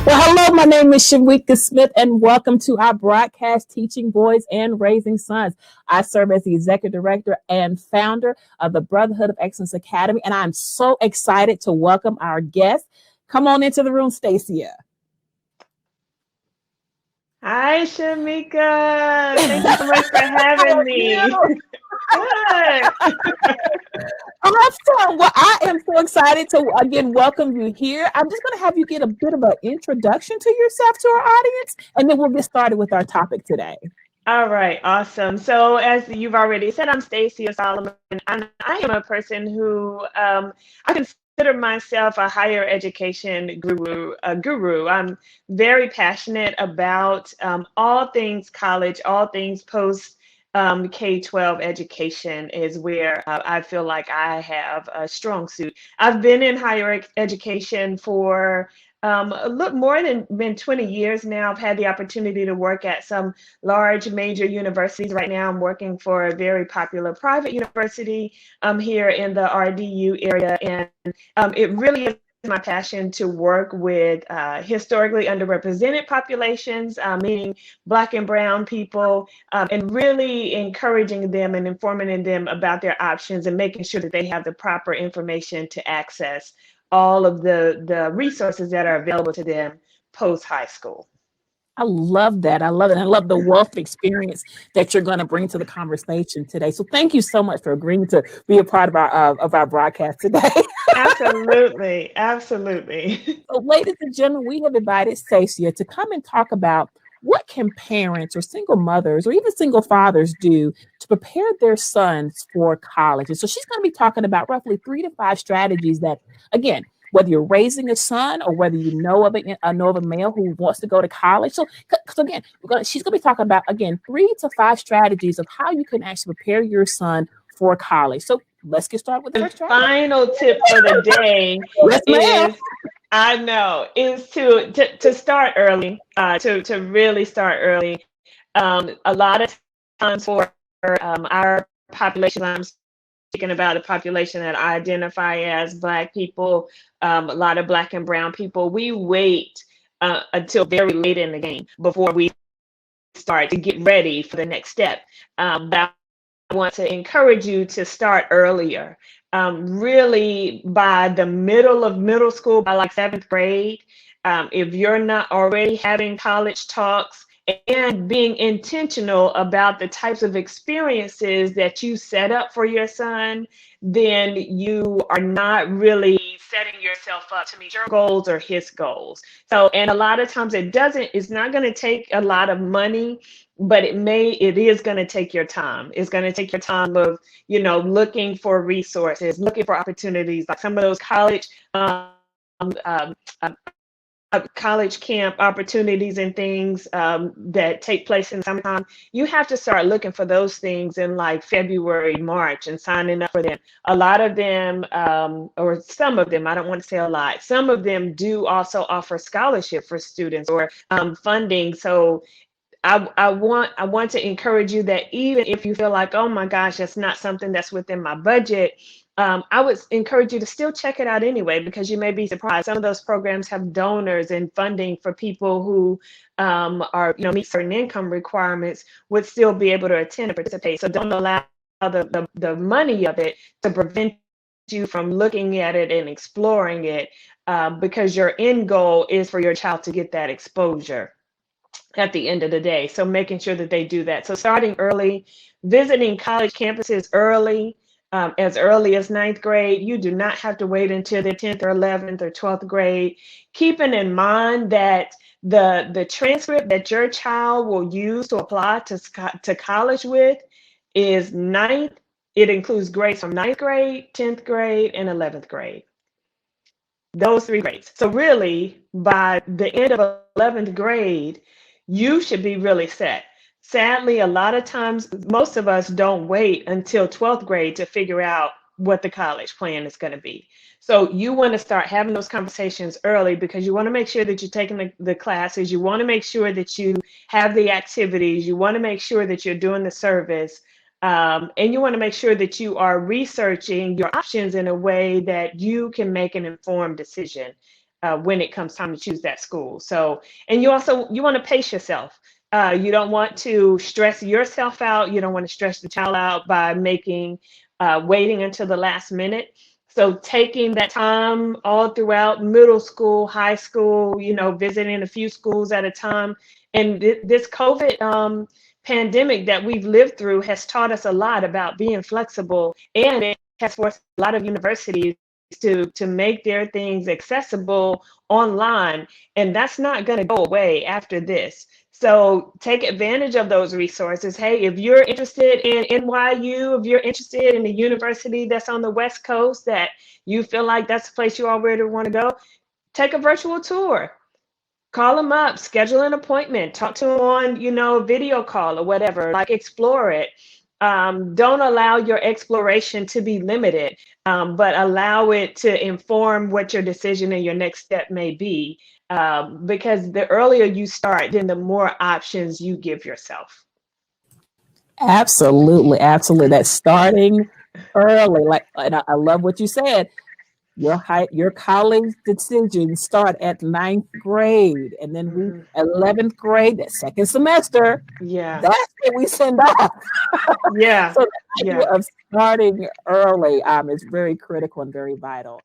Well, hello, my name is Shamika Smith, and welcome to our broadcast Teaching Boys and Raising Sons. I serve as the executive director and founder of the Brotherhood of Excellence Academy, and I'm so excited to welcome our guest. Come on into the room, Stacia. Hi, Shamika. Thank you so much for How having are me. you? Good. Awesome. Well, I am so excited to again welcome you here. I'm just going to have you get a bit of an introduction to yourself to our audience, and then we'll get started with our topic today. All right, awesome. So, as you've already said, I'm Stacia Solomon, and I am a person who I consider myself a higher education guru. I'm very passionate about all things college, all things post K-12 education is where I feel like I have a strong suit. I've been in higher education for a little more than been 20 years now. I've had the opportunity to work at some large major universities. Right now, I'm working for a very popular private university here in the RDU area, and it really is my passion to work with historically underrepresented populations, meaning Black and Brown people, and really encouraging them and informing them about their options and making sure that they have the proper information to access all of the resources that are available to them post high school. I love that. I love it. I love the wealth of experience that you're going to bring to the conversation today. So thank you so much for agreeing to be a part of our broadcast today. Absolutely, absolutely. So, ladies and gentlemen, we have invited Stacia to come and talk about what can parents or single mothers or even single fathers do to prepare their sons for college. And so she's going to be talking about roughly 3 to 5 strategies that, again, whether you're raising a son or whether you know of a male who wants to go to college. So again, she's going to be talking about again 3 to 5 strategies of how you can actually prepare your son for college. So let's get started with the And first strategy. final tip for the day Yes, ma'am. is I know is to start early, to really start early. A lot of times for our population, I'm speaking about a population that I identify as Black people, a lot of Black and Brown people. We wait until very late in the game before we start to get ready for the next step. But I want to encourage you to start earlier. Really, by the middle of middle school, by like seventh grade, if you're not already having college talks and being intentional about the types of experiences that you set up for your son, then you are not really setting yourself up to meet your goals or his goals. So, and a lot of times it's not going to take a lot of money, but it is going to take your time. It's going to take your time of, looking for resources, looking for opportunities, like some of those um, um, college camp opportunities and things that take place in the summertime. You have to start looking for those things in like February, March, and signing up for them. A lot of them, or some of them, I don't want to say a lot, some of them do also offer scholarship for students or funding. So I want to encourage you that even if you feel like, oh my gosh, that's not something that's within my budget, I would encourage you to still check it out anyway, because you may be surprised. Some of those programs have donors and funding for people who meet certain income requirements, would still be able to attend and participate. So don't allow the money of it to prevent you from looking at it and exploring it, because your end goal is for your child to get that exposure at the end of the day. So making sure that they do that. So starting early, visiting college campuses as early as ninth grade. You do not have to wait until the 10th or 11th or 12th grade. Keeping in mind that the transcript that your child will use to apply to college with is ninth. It includes grades from ninth grade, 10th grade, and 11th grade. Those 3 grades. So really, by the end of 11th grade, you should be really set. Sadly, a lot of times, most of us don't wait until 12th grade to figure out what the college plan is going to be. So you want to start having those conversations early, because you want to make sure that you're taking the classes. You want to make sure that you have the activities. You want to make sure that you're doing the service. And you want to make sure that you are researching your options in a way that you can make an informed decision. when it comes time to choose that school. So, and you want to pace yourself. You don't want to stress yourself out. You don't want to stress the child out by waiting until the last minute. So taking that time all throughout middle school, high school, visiting a few schools at a time. And this COVID pandemic that we've lived through has taught us a lot about being flexible, and it has forced a lot of universities to make their things accessible online, and that's not going to go away after this. So take advantage of those resources. Hey, if you're interested in NYU, if you're interested in a university that's on the West Coast that you feel like that's the place you already want to go, take a virtual tour. Call them up, schedule an appointment, talk to them on, video call or whatever, like explore it. Don't allow your exploration to be limited, but allow it to inform what your decision and your next step may be. Because the earlier you start, then the more options you give yourself. Absolutely. That's starting early. And I love what you said. Your college decisions start at 9th grade, and then 11th grade, that second semester. Yeah, that's what we send off. Yeah. So the idea of starting early is very critical and very vital.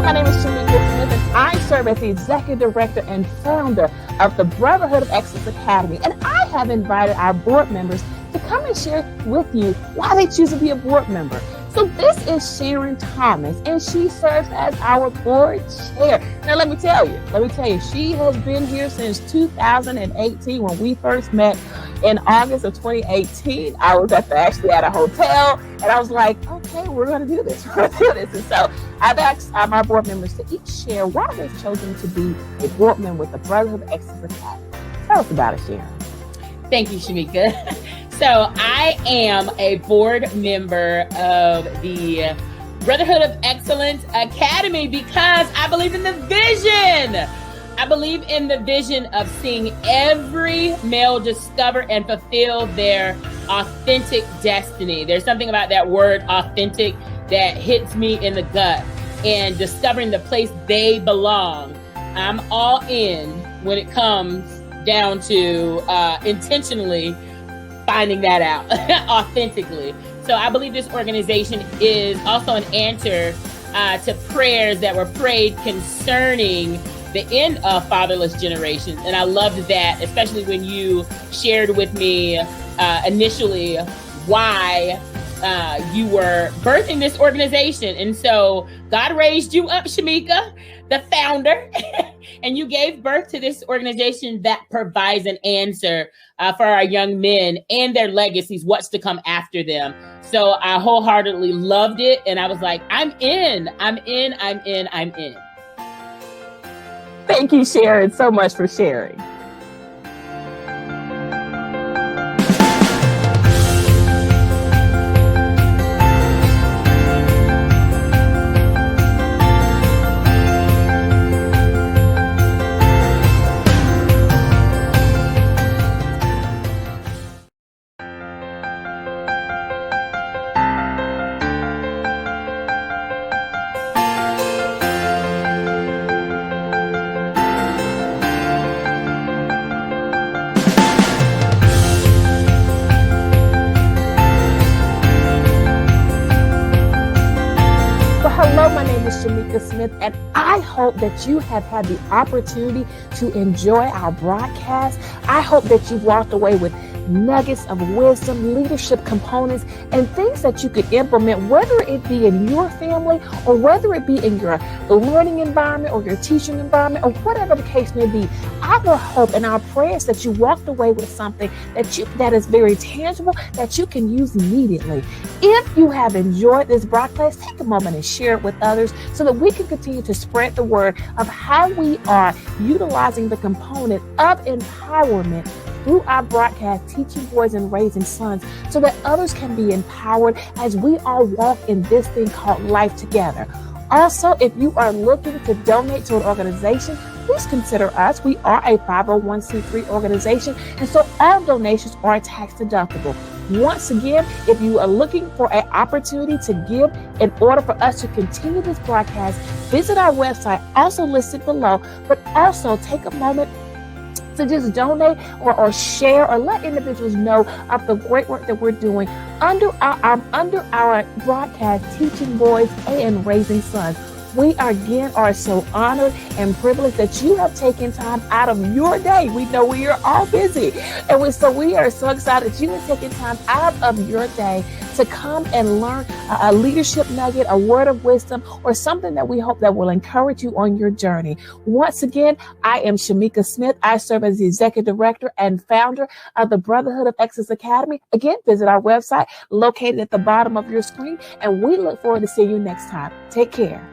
My name is Shamika Smith, and I serve as the Executive Director and Founder of the Brotherhood of Excellence Academy. And I have invited our board members to come and share with you why they choose to be a board member. So this is Sharon Thomas, and she serves as our board chair. Now, let me tell you, she has been here since 2018 when we first met in August of 2018. I was actually at a hotel, and I was like, okay, we're going to do this. And so I've asked my board members to each share why they've chosen to be a board member with the Brotherhood of Excellence Academy. Tell us about it, Sharon. Thank you, Shamika. So I am a board member of the Brotherhood of Excellence Academy because I believe in the vision. I believe in the vision of seeing every male discover and fulfill their authentic destiny. There's something about that word authentic that hits me in the gut, and discovering the place they belong. I'm all in when it comes down to intentionally finding that out authentically. So I believe this organization is also an answer to prayers that were prayed concerning the end of fatherless generations. And I loved that, especially when you shared with me initially why you were birthing this organization. And so God raised you up, Shamika, the founder, and you gave birth to this organization that provides an answer for our young men and their legacies, what's to come after them. So I wholeheartedly loved it. And I was like, I'm in. Thank you, Sharon, so much for sharing. Shamika Smith, and I hope that you have had the opportunity to enjoy our broadcast. I hope that you've walked away with nuggets of wisdom, leadership components, and things that you could implement, whether it be in your family or whether it be in your learning environment or your teaching environment or whatever the case may be. Our hope and our prayers that you walked away with something that is very tangible that you can use immediately. If you have enjoyed this broadcast, take a moment and share it with others so that we can continue to spread the word of how we are utilizing the component of empowerment through our broadcast, Teaching Boys and Raising Sons, so that others can be empowered as we all walk in this thing called life together. Also, if you are looking to donate to an organization, please consider us. We are a 501c3 organization, and so all donations are tax deductible. Once again, if you are looking for an opportunity to give in order for us to continue this broadcast, visit our website, also listed below, but also take a moment to just donate or share or let individuals know of the great work that we're doing under our broadcast, Teaching Boys and Raising Sons. We again are so honored and privileged that you have taken time out of your day. We know we are all busy, and we are so excited that you have taken time out of your day to come and learn a leadership nugget, a word of wisdom, or something that we hope that will encourage you on your journey. Once again, I am Shamika Smith. I serve as the Executive Director and founder of the Brotherhood of Excellence Academy. Again, visit our website located at the bottom of your screen, and we look forward to seeing you next time. Take care.